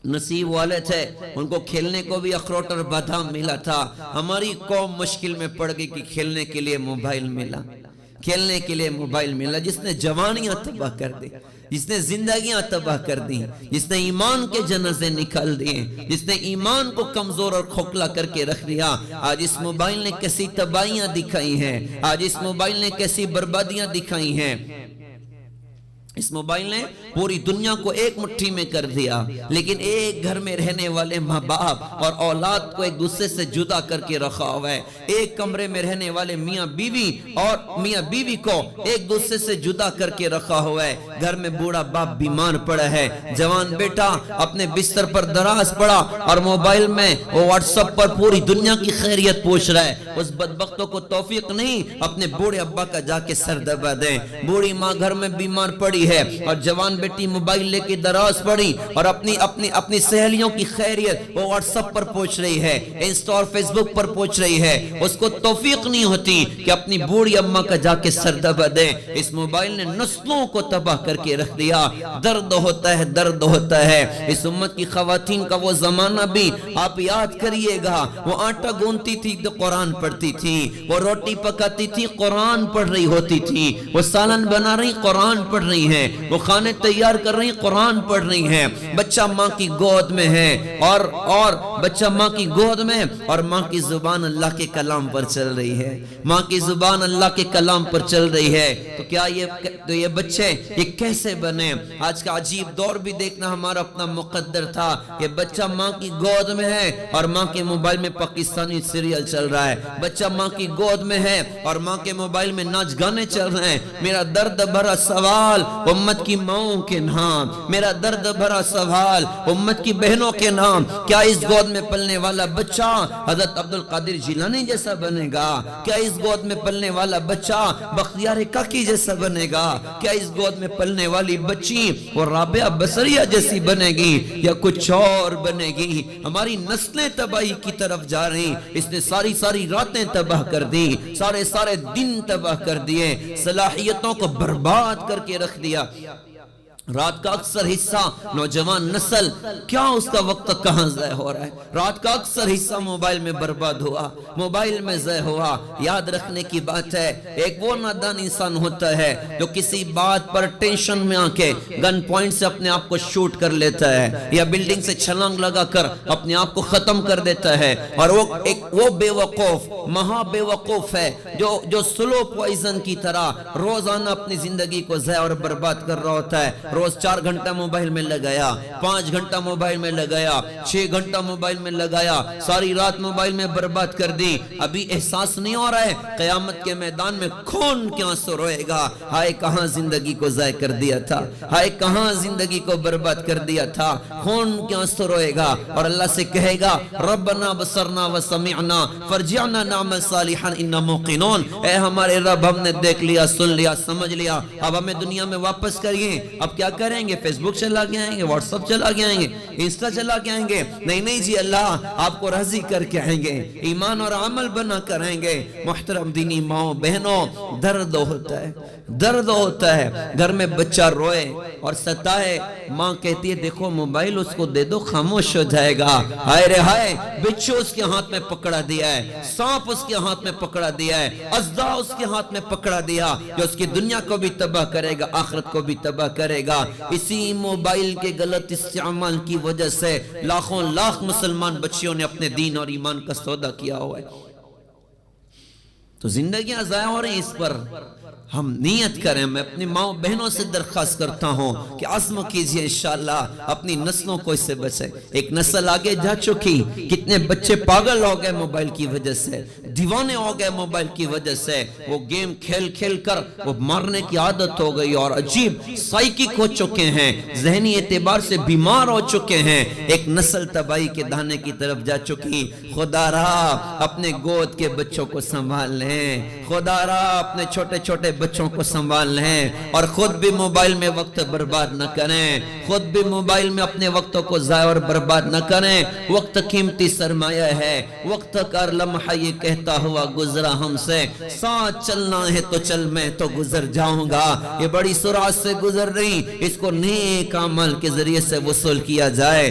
नसीब वाले थे, उनको खेलने को भी अखरोट और बादाम मिला था। हमारी कौम मुश्किल में पड़ गई कि खेलने के लिए मोबाइल मिला, खेलने के लिए मोबाइल मिला, जिसने जवानियां तबाह कर दी, जिसने जिंदगियां तबाह कर दी, जिसने ईमान के जनाजे निकाल दिए, जिसने ईमान को कमजोर और खोखला करके रख दिया। आज इस मोबाइल ने कैसी तबाहियां दिखाई हैं, आज इस मोबाइल ने कैसी बर्बादियां दिखाई हैं। इस मोबाइल ने पूरी दुनिया को एक मुट्ठी में कर दिया, लेकिन एक घर में रहने वाले माँ बाप और औलाद को एक दूसरे से जुदा करके रखा हुआ है। एक कमरे में रहने वाले मियाँ बीवी और मियाँ बीवी को एक दूसरे से जुदा करके रखा हुआ है। घर में बूढ़ा बाप बीमार पड़ा है, जवान बेटा अपने बिस्तर पर दराज पड़ा और मोबाइल में वो व्हाट्सएप पर पूरी दुनिया की खैरियत पूछ रहा है। उस बदबख्तों को तौफीक नहीं अपने बूढ़े अब्बा का जाके सर दबा दें। बूढ़ी माँ घर में बीमार पड़ी है और जवान बेटी मोबाइल लेके दराज पड़ी और अपनी सहेलियों की खैरियत वो व्हाट्सएप पर पूछ रही है, इंस्टा और फेसबुक पर पूछ रही है। उसको तौफीक नहीं होती कि अपनी बूढ़ी अम्मा का जाके सर दबा दे। इस मोबाइल ने नस्लों को तबाह करके रख दिया। दर्द होता है, दर्द होता है। इस उम्मत की खवातीन का वो जमाना भी आप याद करिएगा। वो आटा गूंथती थी तो कुरान पढ़ती थी, वो रोटी पकाती थी कुरान पढ़ रही होती थी, वो सालन बना रही कुरान पढ़ रही है, वो खाने तैयार कर रही कुरान पढ़ रही हैं। बच्चा माँ की गोद में है और बच्चा माँ की गोद में और माँ की जुबान अल्लाह के कलाम पर चल रही है, माँ की जुबान अल्लाह के कलाम पर चल रही है। तो क्या ये बच्चे ये कैसे बने? आज का अजीब दौर भी देखना हमारा अपना मुकद्दर था कि बच्चा माँ की गोद में है और माँ के मोबाइल में पाकिस्तानी सीरियल चल रहा है। बच्चा माँ की गोद में है और माँ के मोबाइल में नाच गाने चल रहे हैं। मेरा दर्द भरा सवाल उम्मत की माओं के नाम, मेरा दर्द भरा सवाल उम्मत की बहनों के नाम, क्या इस गोद में पलने वाला बच्चा हजरत अब्दुल कादिर जिलानी जैसा बनेगा? क्या इस गोद में पलने वाला बच्चा बख्तियार काकी जैसा बनेगा? क्या इस गोद में पलने वाली बच्ची वो राबिया बसरिया जैसी बनेगी या कुछ और बनेगी? हमारी नस्लें तबाही की तरफ जा रही। इसने सारी सारी रातें तबाह कर दी, सारे सारे दिन तबाह कर दिए, सलाहियतों को बर्बाद करके रख दिया। रात का अक्सर हिस्सा नौजवान नस्ल क्या उसका वक्त कहां ज़ाय हो रहा है? रात का अक्सर हिस्सा मोबाइल में बर्बाद हुआ, मोबाइल में ज़ाय हुआ। याद रखने की बात है, एक वो नादान इंसान होता है जो किसी बात पर टेंशन में आके गन पॉइंट से अपने आप को शूट कर लेता है या बिल्डिंग से छलांग लगाकर अपने आप को खत्म कर देता है। और वो बेवकूफ महा बेवकूफ है जो स्लो पॉइजन की तरह रोजाना अपनी जिंदगी को ज़ाय और बर्बाद कर रहा होता है। रोज 4 घंटा मोबाइल में लगाया, 5 घंटा मोबाइल में लगाया, 6 घंटा मोबाइल में लगाया, सारी रात मोबाइल में बर्बाद कर दी। अभी एहसास नहीं हो रहा है क़यामत के मैदान में खून के आंसू रोएगा। हाय कहां जिंदगी को ज़ाय कर दिया था, हाय कहां जिंदगी को बर्बाद कर दिया था। खून के आंसू रोएगा और अल्लाह से कहेगा रब्बना बसरना व समिअना फरजिअना नअमल सालिहन इन्ना मुक़िनून। ए हमारे रब, हमने देख लिया, सुन लिया, समझ लिया, अब हमें दुनिया में वापस करिए। अब क्या करेंगे? फेसबुक चला के आएंगे, व्हाट्सएप चला के आएंगे, इंस्टा चला के आएंगे? नहीं जी, अल्लाह आपको राजी करके आएंगे, ईमान और अमल बना कर आएंगे। मुहतरम दीनी माओ बहनों, दर्द होता है, दर्द होता है। घर में बच्चा रोए और सताए, माँ कहती है देखो मोबाइल उसको दे दो, खामोश हो जाएगा। हाय रे हाय, बिच्छू उसके हाथ में पकड़ा दिया है, सांप उसके हाथ में पकड़ा दिया है, अज़दा उसके हाथ में पकड़ा दिया जो उसकी दुनिया को भी तबाह करेगा, आखिरत को भी तबाह करेगा। इसी मोबाइल के गलत इस्तेमाल की वजह से लाखों लाख मुसलमान बच्चियों ने अपने दीन और ईमान का सौदा किया हुआ है। तो जिंदगियां ज़ाया हो रही, इस पर हम नियत करें। मैं अपनी माओ बहनों से दरख्वास्त करता हूँ कि आज़म कीजिए इंशाअल्लाह अपनी नस्लों को इससे बचे। एक नस्ल आगे जा चुकी, कितने बच्चे पागल हो गए मोबाइल की वजह से, दीवाने हो गए मोबाइल की वजह से। वो गेम खेल खेल कर वो मारने की आदत हो गई और अजीब साइकिक हो चुके हैं, जहनी एतबार से बीमार हो चुके हैं। एक नस्ल तबाही के दाने की तरफ जा चुकी। खुदारा अपने गोद के बच्चों को संभाल लें, खुदारा अपने छोटे छोटे बच्चों को संभाल लें और खुद भी मोबाइल में वक्त बर्बाद न करें, खुद भी मोबाइल में अपने वक्तों को ज़ाया और बर्बाद न करें। वक्त कीमती सरमाया है, वक्त का लम्हा ये कहता हुआ गुजरा हमसे, साथ चलना है तो चल, मैं तो गुजर जाऊंगा। ये बड़ी सुरात से गुजर रही, इसको नेक अमल के जरिए से वसूल किया जाए।